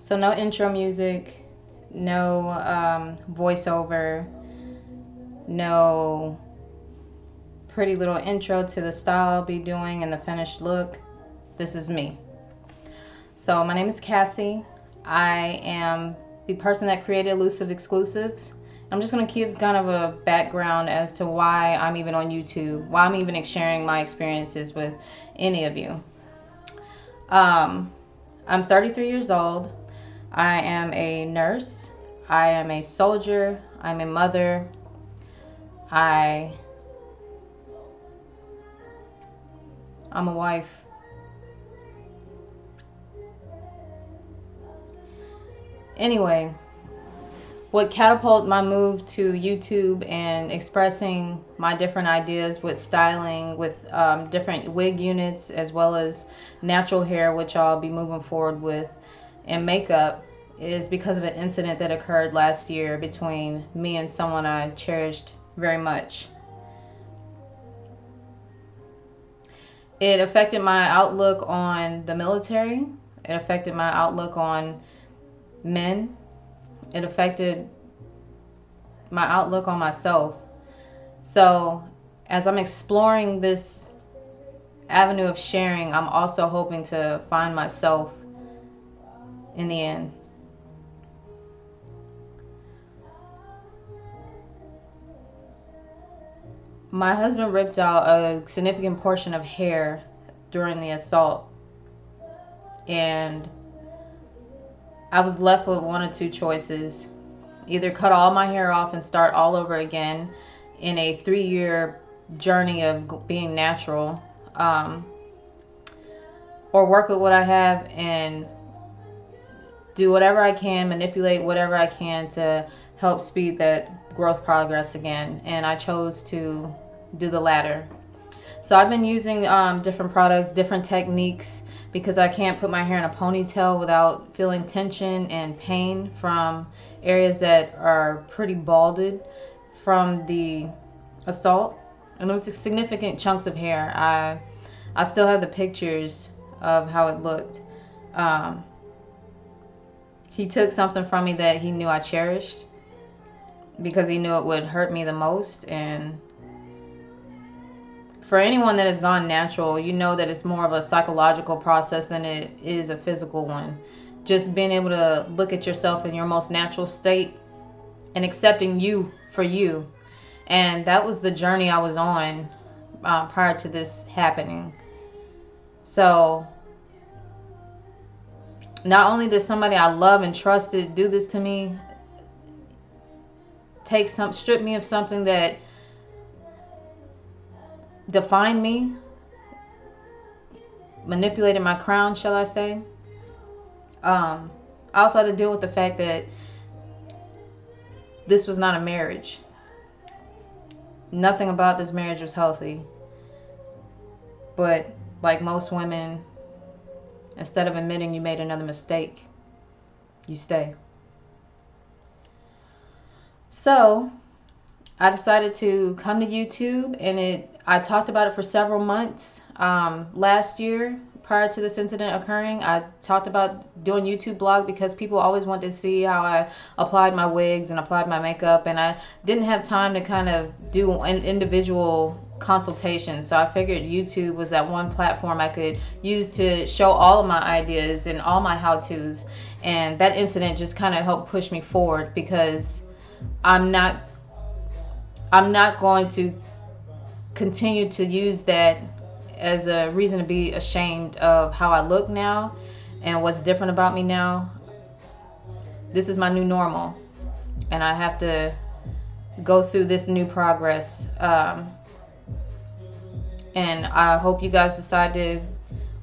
So no intro music, no voiceover, no pretty little intro to the style I'll be doing and the finished look. This is me. So my name is Cassie. I am the person that created Elusive Exclusives. I'm just going to give kind of a background as to why I'm even on YouTube, why I'm even sharing my experiences with any of you. I'm 33 years old. I am a nurse. I am a soldier. I'm a mother. I'm a wife. Anyway, what catapulted my move to YouTube and expressing my different ideas with styling, with different wig units, as well as natural hair, which I'll be moving forward with, and makeup, is because of an incident that occurred last year between me and someone I cherished very much. It affected my outlook on the military. It affected my outlook on men. It affected my outlook on myself. So as I'm exploring this avenue of sharing, I'm also hoping to find myself in the end. My husband ripped out a significant portion of hair during the assault, and I was left with one of two choices: either cut all my hair off and start all over again in a 3-year journey of being natural, or work with what I have and do whatever I can, manipulate whatever I can to help speed that growth progress again. And I chose to do the latter. So I've been using different products, different techniques, because I can't put my hair in a ponytail without feeling tension and pain from areas that are pretty balded from the assault. And it was significant chunks of hair. I still have the pictures of how it looked. He took something from me that he knew I cherished because he knew it would hurt me the most. And for anyone that has gone natural, you know that it's more of a psychological process than it is a physical one. Just being able to look at yourself in your most natural state and accepting you for you. And that was the journey I was on prior to this happening. So not only did somebody I love and trusted do this to me, strip me of something that defined me, manipulated my crown, shall I say. I also had to deal with the fact that this was not a marriage. Nothing about this marriage was healthy. But like most women, instead of admitting you made another mistake, you stay. So I decided to come to YouTube, and I talked about it for several months. Last year, prior to this incident occurring, I talked about doing YouTube blog because people always wanted to see how I applied my wigs and applied my makeup, and I didn't have time to kind of do an individual consultation. So I figured YouTube was that one platform I could use to show all of my ideas and all my how-tos. And that incident just kind of helped push me forward, because I'm not going to continue to use that as a reason to be ashamed of how I look now and what's different about me now. This is my new normal, and I have to go through this new progress. And I hope you guys decide to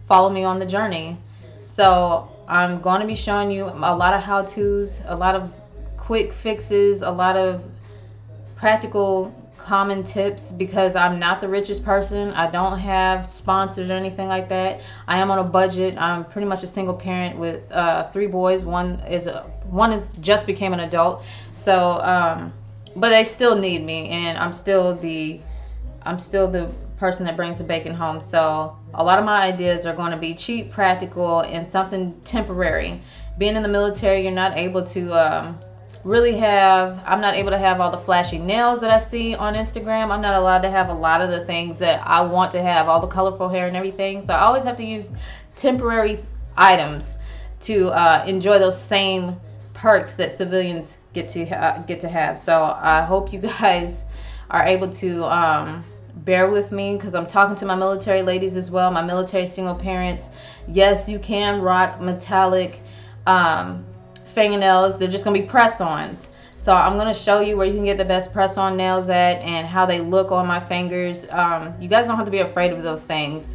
follow me on the journey. So I'm going to be showing you a lot of how-tos, a lot of quick fixes, a lot of practical common tips, because I'm not the richest person. I don't have sponsors or anything like that. I am on a budget. I'm pretty much a single parent with 3 boys. One is just became an adult. So but they still need me, and I'm still the person that brings the bacon home. So a lot of my ideas are going to be cheap, practical, and something temporary. Being in the military, you're not able to really have, I'm not able to have all the flashy nails that I see on Instagram. I'm not allowed to have a lot of the things that I want to have, all the colorful hair and everything. So I always have to use temporary items to enjoy those same perks that civilians get to have. So I hope you guys are able to bear with me, because I'm talking to my military ladies as well, my military single parents. Yes, you can rock metallic fingernails. They're just gonna be press-ons. So I'm gonna show you where you can get the best press-on nails at and how they look on my fingers. You guys don't have to be afraid of those things.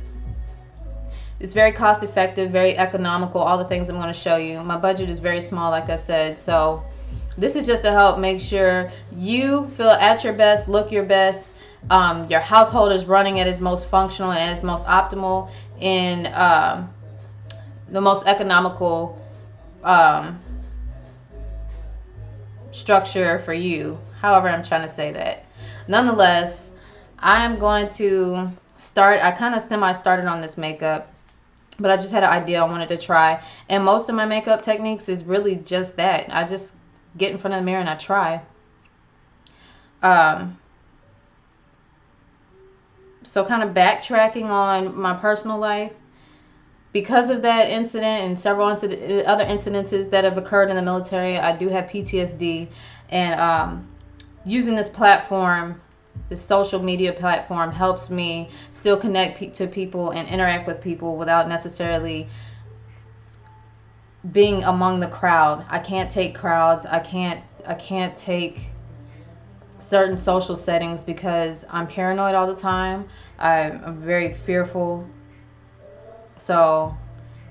It's very cost effective, very economical, all the things I'm going to show you. My budget is very small, like I said. So this is just to help make sure you feel at your best, look your best. Your household is running at its most functional and its most optimal in the most economical structure for you. However, I'm trying to say that. Nonetheless, I'm going to start. I kind of semi-started on this makeup, but I just had an idea I wanted to try. And most of my makeup techniques is really just that. I just get in front of the mirror and I try. So kind of backtracking on my personal life. Because of that incident and several other incidences that have occurred in the military, I do have PTSD. And using this platform, this social media platform, helps me still connect to people and interact with people without necessarily being among the crowd. I can't take crowds. I can't take certain social settings because I'm paranoid all the time. I'm very fearful. So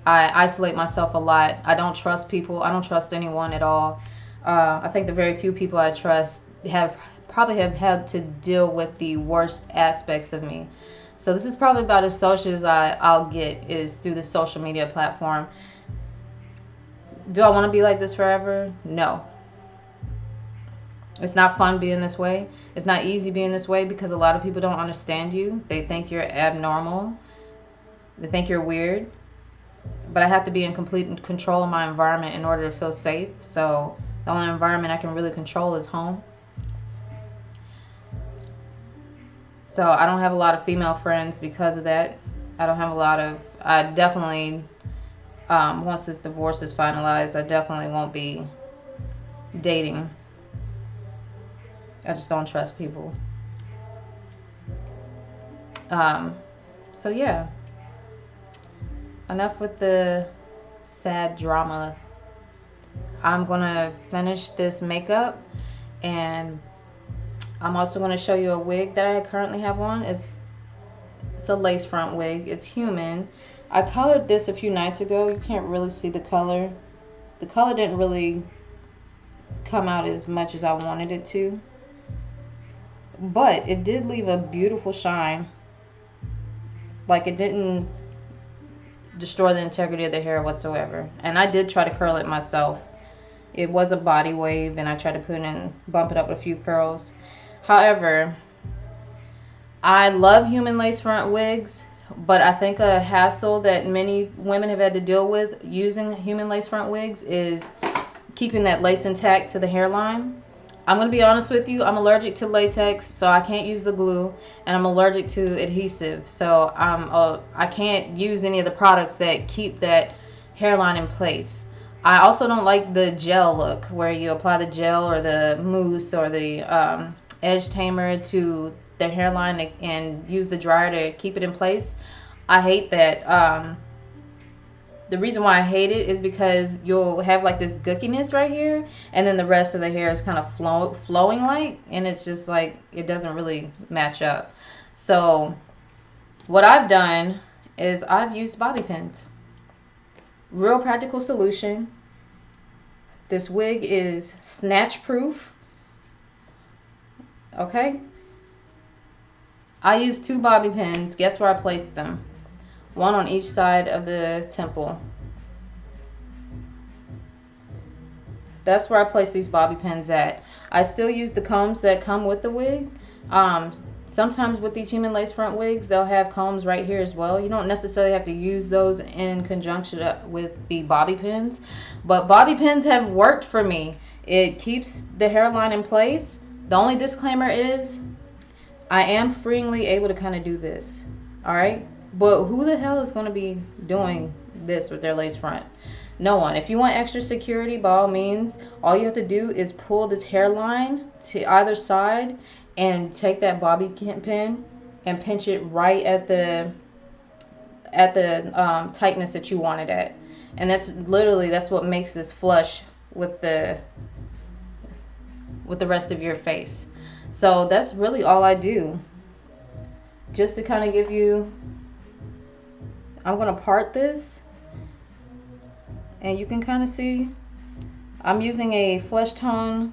I isolate myself a lot. I don't trust people. I don't trust anyone at all. I think the very few people I trust probably have had to deal with the worst aspects of me. So this is probably about as social as I'll get, is through the social media platform. Do I want to be like this forever? No. It's not fun being this way. It's not easy being this way because a lot of people don't understand you. They think you're abnormal. They think you're weird. But I have to be in complete control of my environment in order to feel safe. So the only environment I can really control is home. So I don't have a lot of female friends because of that. I definitely, once this divorce is finalized, I definitely won't be dating. I just don't trust people. So yeah. Enough with the sad drama. I'm gonna finish this makeup, and I'm also gonna show you a wig that I currently have on. It's a lace front wig. It's human. I colored this a few nights ago. You can't really see the color. The color didn't really come out as much as I wanted it to, but it did leave a beautiful shine. Like, it didn't destroy the integrity of the hair whatsoever. And I did try to curl it myself. It was a body wave, and I tried to bump it up with a few curls. However, I love human lace front wigs, but I think a hassle that many women have had to deal with using human lace front wigs is keeping that lace intact to the hairline. I'm going to be honest with you, I'm allergic to latex, so I can't use the glue, and I'm allergic to adhesive, so I can't use any of the products that keep that hairline in place. I also don't like the gel look, where you apply the gel or the mousse or the edge tamer to the hairline and use the dryer to keep it in place. I hate that. The reason why I hate it is because you'll have like this gookiness right here, and then the rest of the hair is kind of flowing like, and it's just like, it doesn't really match up. So what I've done is I've used bobby pins. Real practical solution. This wig is snatch proof. Okay. I used 2 bobby pins. Guess where I placed them? One on each side of the temple. That's where I place these bobby pins at. I still use the combs that come with the wig. Sometimes with these human lace front wigs, they'll have combs right here as well. You don't necessarily have to use those in conjunction with the bobby pins, but bobby pins have worked for me. It keeps the hairline in place. The only disclaimer is I am freely able to kind of do this, all right? But who the hell is going to be doing this with their lace front? No one. If you want extra security, by all means, all you have to do is pull this hairline to either side and take that bobby pin and pinch it right at the tightness that you want it at. And that's what makes this flush with the rest of your face. So that's really all I do. Just to kind of give you, I'm going to part this, and you can kind of see I'm using a flesh tone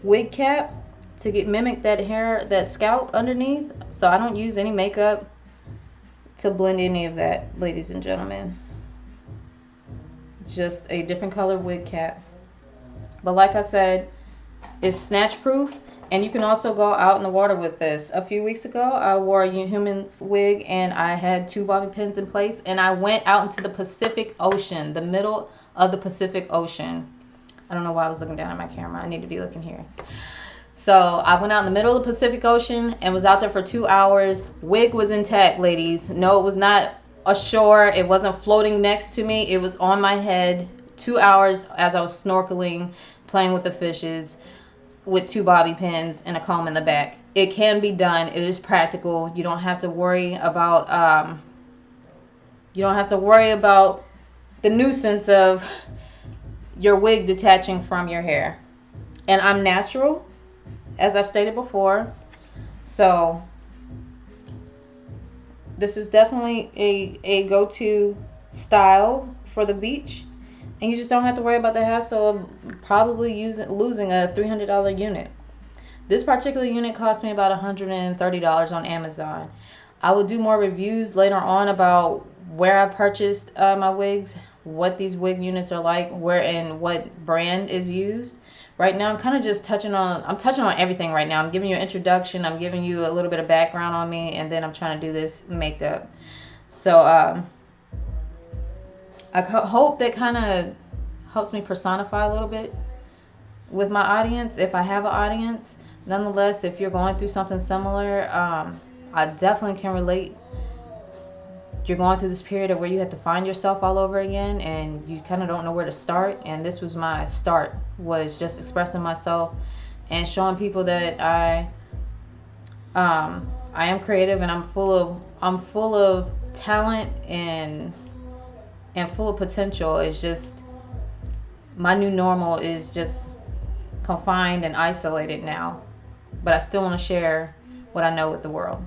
wig cap to mimic that hair, that scalp underneath. So I don't use any makeup to blend any of that, ladies and gentlemen. Just a different color wig cap. But like I said, it's snatch proof, and you can also go out in the water with this. A few weeks ago, I wore a human wig and I had 2 bobby pins in place, and I went out into the Pacific Ocean, the middle of the Pacific Ocean. I don't know why I was looking down at my camera. I need to be looking here. So I went out in the middle of the Pacific Ocean and was out there for 2 hours. Wig was intact, ladies. No, it was not ashore. It wasn't floating next to me. It was on my head. 2 hours as I was snorkeling, playing with the fishes, with 2 bobby pins and a comb in the back. It can be done. It is practical. You don't have to worry about the nuisance of your wig detaching from your hair. And I'm natural, as I've stated before. So this is definitely a go-to style for the beach. And you just don't have to worry about the hassle of probably losing a $300 unit. This particular unit cost me about $130 on Amazon. I will do more reviews later on about where I purchased my wigs, what these wig units are like, where and what brand is used. Right now, I'm kind of just touching on everything right now. I'm giving you an introduction. I'm giving you a little bit of background on me, and then I'm trying to do this makeup. So, I hope that kind of helps me personify a little bit with my audience, if I have an audience. Nonetheless, if you're going through something similar, I definitely can relate. You're going through this period of where you have to find yourself all over again, and you kind of don't know where to start. And this was my start, was just expressing myself and showing people that I am creative, and I'm full of talent and full of potential. It's just my new normal is just confined and isolated now, but I still want to share what I know with the world.